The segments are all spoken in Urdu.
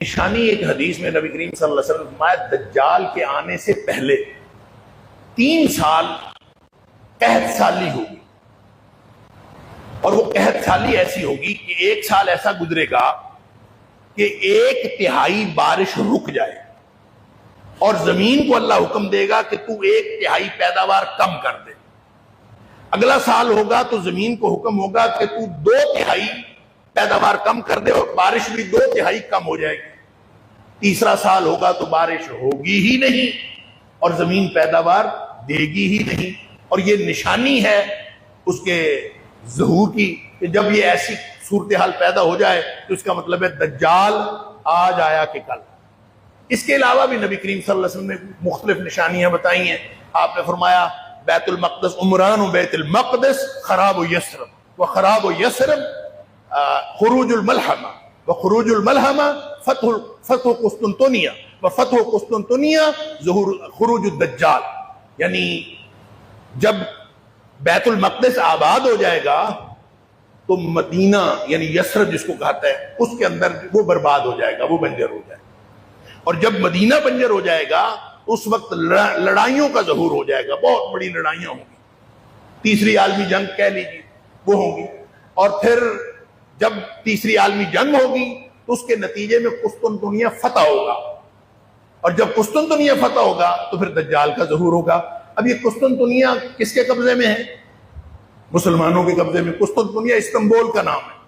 نشانی ایک حدیث میں نبی کریم صلی اللہ علیہ وسلم نے فرمایا دجال کے آنے سے پہلے 3 سال قحط سالی ہوگی، اور وہ قحط سالی ایسی ہوگی کہ 1 سال ایسا گزرے گا کہ 1/3 بارش رک جائے، اور زمین کو اللہ حکم دے گا کہ تو 1/3 پیداوار کم کر دے۔ اگلا سال ہوگا تو زمین کو حکم ہوگا کہ تو 2/3 پیداوار کم کر دے، اور بارش بھی 2/3 کم ہو جائے گی۔ تیسرا سال ہوگا تو بارش ہوگی ہی نہیں اور زمین پیداوار دے گی ہی نہیں۔ اور یہ نشانی ہے اس کے ظہور کی کہ جب یہ ایسی صورتحال پیدا ہو جائے تو اس کا مطلب ہے دجال آج آیا کہ کل۔ اس کے علاوہ بھی نبی کریم صلی اللہ علیہ وسلم نے مختلف نشانیاں بتائی ہیں۔ آپ نے فرمایا بیت المقدس عمران و بیت المقدس خراب و یثرب، و خراب و یثرب خروج الملحمہ، و خروج الملحمہ فتح قسطنطنیہ، و فتح قسطنطنیہ ظہور خروج الدجال۔ یعنی جب بیت المقدس آباد ہو جائے گا تو مدینہ یعنی یثرب جس کو کہتا ہے اس کے اندر وہ برباد ہو جائے گا، وہ بنجر ہو جائے گا۔ اور جب مدینہ بنجر ہو جائے گا اس وقت لڑائیوں کا ظہور ہو جائے گا، بہت بڑی لڑائیاں ہوں گی، تیسری عالمی جنگ کہہ لیجیے وہ ہوں گی۔ اور پھر جب تیسری عالمی جنگ ہوگی تو اس کے نتیجے میں قسطنطنیہ فتح ہوگا، اور جب قسطنطنیہ فتح ہوگا تو پھر دجال کا ظہور ہوگا۔ اب یہ قسطنطنیہ کس کے قبضے میں ہے؟ مسلمانوں کے قبضے میں۔ قسطنطنیہ استنبول کا نام ہے۔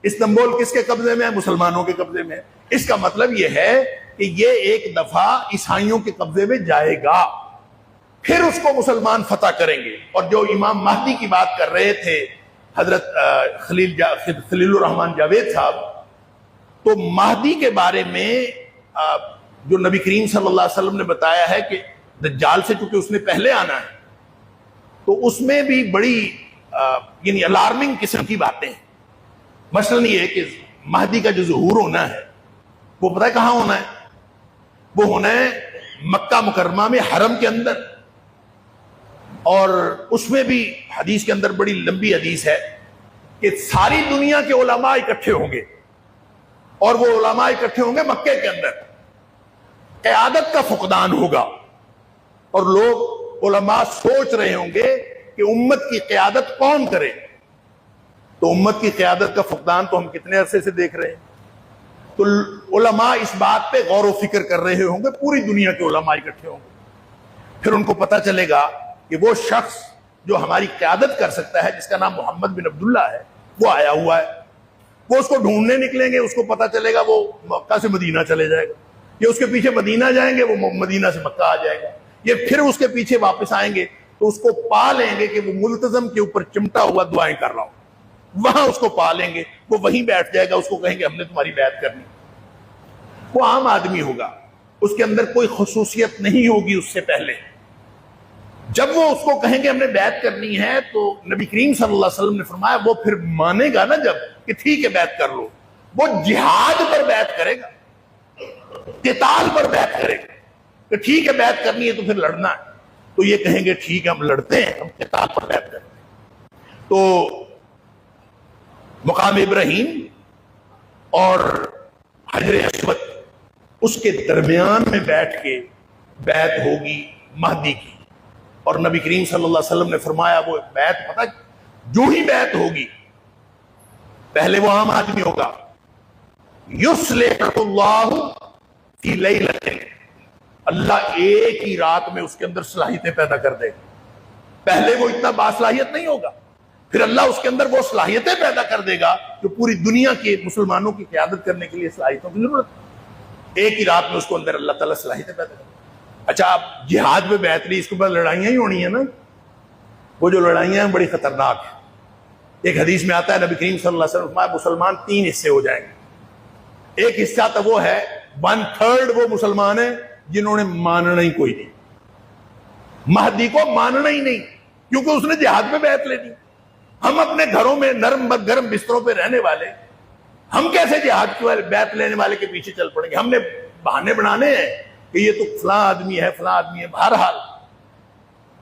استنبول کس کے قبضے میں ہے؟ مسلمانوں کے قبضے میں ہے۔ اس کا مطلب یہ ہے کہ یہ ایک دفعہ عیسائیوں کے قبضے میں جائے گا، پھر اس کو مسلمان فتح کریں گے۔ اور جو امام مہدی کی بات کر رہے تھے حضرت خلیل الرحمان جاوید صاحب، تو مہدی کے بارے میں جو نبی کریم صلی اللہ علیہ وسلم نے بتایا ہے کہ دجال سے چونکہ اس نے پہلے آنا ہے، تو اس میں بھی بڑی یعنی الارمنگ قسم کی باتیں ہیں۔ مثلا یہ کہ مہدی کا جو ظہور ہونا ہے وہ پتہ ہے کہاں ہونا ہے؟ وہ ہونا ہے مکہ مکرمہ میں حرم کے اندر، اور اس میں بھی حدیث کے اندر بڑی لمبی حدیث ہے کہ ساری دنیا کے علماء اکٹھے ہوں گے، اور وہ علماء اکٹھے ہوں گے مکے کے اندر۔ قیادت کا فقدان ہوگا، اور لوگ علماء سوچ رہے ہوں گے کہ امت کی قیادت کون کرے۔ تو امت کی قیادت کا فقدان تو ہم کتنے عرصے سے دیکھ رہے ہیں۔ تو علماء اس بات پہ غور و فکر کر رہے ہوں گے، پوری دنیا کے علماء اکٹھے ہوں گے۔ پھر ان کو پتہ چلے گا کہ وہ شخص جو ہماری قیادت کر سکتا ہے، جس کا نام محمد بن عبداللہ ہے، وہ آیا ہوا ہے۔ وہ اس کو ڈھونڈنے نکلیں گے، اس کو پتہ چلے گا وہ مکہ سے مدینہ چلے جائے گا، یہ اس کے پیچھے مدینہ جائیں گے، وہ مدینہ سے مکہ آ جائے گا، یہ پھر اس کے پیچھے واپس آئیں گے تو اس کو پا لیں گے کہ وہ ملتزم کے اوپر چمٹا ہوا دعائیں کر رہا ہوں، وہاں اس کو پا لیں گے، وہ وہیں بیٹھ جائے گا، اس کو کہیں گے ہم نے تمہاری بیعت کرنی۔ وہ عام آدمی ہوگا، اس کے اندر کوئی خصوصیت نہیں ہوگی اس سے پہلے۔ جب وہ اس کو کہیں گے ہم نے بیعت کرنی ہے تو نبی کریم صلی اللہ علیہ وسلم نے فرمایا وہ پھر مانے گا نا، جب کہ ٹھیک ہے بیعت کر لو، وہ جہاد پر بیعت کرے گا، قتال پر بیعت کرے گا کہ ٹھیک ہے بیعت کرنی ہے تو پھر لڑنا ہے۔ تو یہ کہیں گے ٹھیک ہے ہم لڑتے ہیں، ہم قتال پر بیعت کرتے ہیں۔ تو مقام ابراہیم اور حجر اسود اس کے درمیان میں بیٹھ کے بیعت ہوگی مہدی کی، اور نبی کریم صلی اللہ علیہ وسلم نے فرمایا وہ بیعت پتہ جو ہی بیعت ہوگی، پہلے وہ عام آدمی ہوگا، یصلح اللہ فی لیلۃ، اللہ ایک ہی رات میں اس کے اندر صلاحیتیں پیدا کر دے گا۔ پہلے وہ اتنا باصلاحیت نہیں ہوگا، پھر اللہ اس کے اندر وہ صلاحیتیں پیدا کر دے گا جو پوری دنیا کے مسلمانوں کی قیادت کرنے کے لیے صلاحیتوں کی ضرورت ہے۔ ایک ہی رات میں اس کو اندر اللہ تعالیٰ صلاحیتیں پیدا کر دے گا۔ اچھا، آپ جہاد میں بیعت لی، اس کے بعد لڑائیاں ہی ہونی ہیں نا، وہ جو لڑائیاں ہیں بڑی خطرناک ہیں۔ ایک حدیث میں آتا ہے نبی کریم صلی اللہ علیہ وسلم مسلمان 3 حصے ہو جائیں گے۔ ایک حصہ تو وہ ہے 1/3 وہ مسلمان ہیں جنہوں نے ماننا ہی کوئی نہیں، مہدی کو ماننا ہی نہیں، کیونکہ اس نے جہاد میں بیعت لے دی۔ ہم اپنے گھروں میں نرم گرم بستروں پہ رہنے والے، ہم کیسے جہاد کی بیعت لینے والے کے پیچھے چل پڑیں گے؟ ہم نے بہانے بنانے ہیں کہ یہ تو فلاں آدمی ہے فلاں آدمی ہے۔ بہرحال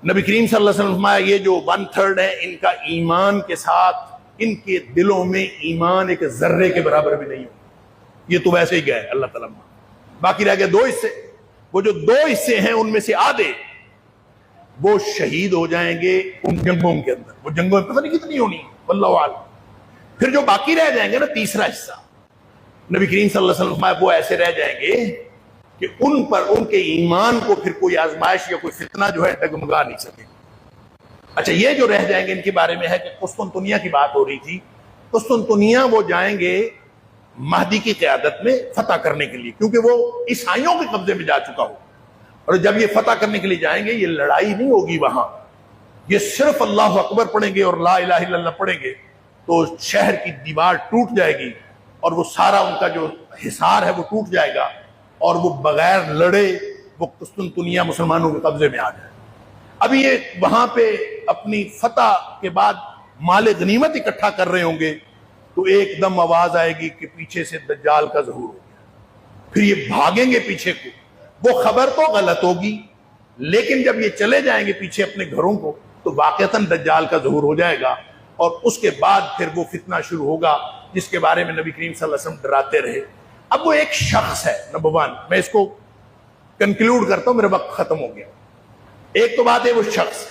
نبی کریم صلی اللہ علیہ وسلم فرمایا یہ جو 1/3 ہے ان کا ایمان کے ساتھ ان کے دلوں میں ایمان ایک ذرے کے برابر بھی نہیں ہو، یہ تو ویسے ہی گئے اللہ تعالیٰ. باقی رہ گئے 2 حصے. وہ جو 2 حصے ہیں ان میں سے آدھے وہ شہید ہو جائیں گے ان جنگوں کے اندر. وہ جنگوں میں پتہ نہیں کتنی ہونی واللہ اعلم. پھر جو باقی رہ جائیں گے نا تیسرا حصہ, نبی کریم صلی اللہ علیہ وسلم فرمایا وہ ایسے رہ جائیں گے کہ ان پر ان کے ایمان کو پھر کوئی آزمائش یا کوئی فتنہ جو ہے ڈگمگا نہیں سکے. اچھا یہ جو رہ جائیں گے ان کے بارے میں ہے کہ قسطنطنیہ کی بات ہو رہی تھی. قسطنطنیہ وہ جائیں گے مہدی کی قیادت میں فتح کرنے کے لیے, کیونکہ وہ عیسائیوں کے قبضے میں جا چکا ہو. اور جب یہ فتح کرنے کے لیے جائیں گے یہ لڑائی نہیں ہوگی وہاں, یہ صرف اللہ اکبر پڑھیں گے اور لا الہ الا اللہ پڑھیں گے تو شہر کی دیوار ٹوٹ جائے گی اور وہ سارا ان کا جو حصار ہے وہ ٹوٹ جائے گا اور وہ بغیر لڑے وہ قسطنطنیہ مسلمانوں کے قبضے میں آ جائے. ابھی یہ وہاں پہ اپنی فتح کے بعد مال غنیمت اکٹھا کر رہے ہوں گے تو ایک دم آواز آئے گی کہ پیچھے سے دجال کا ظہور ہو گیا. پھر یہ بھاگیں گے پیچھے کو. وہ خبر تو غلط ہوگی لیکن جب یہ چلے جائیں گے پیچھے اپنے گھروں کو تو واقعتاً دجال کا ظہور ہو جائے گا اور اس کے بعد پھر وہ فتنہ شروع ہوگا جس کے بارے میں نبی کریم صلی اللہ علیہ وسلم ڈراتے رہے. اب وہ ایک شخص ہے نمبر 1, میں اس کو کنکلوڈ کرتا ہوں, میرا وقت ختم ہو گیا. ایک تو بات ہے وہ شخص,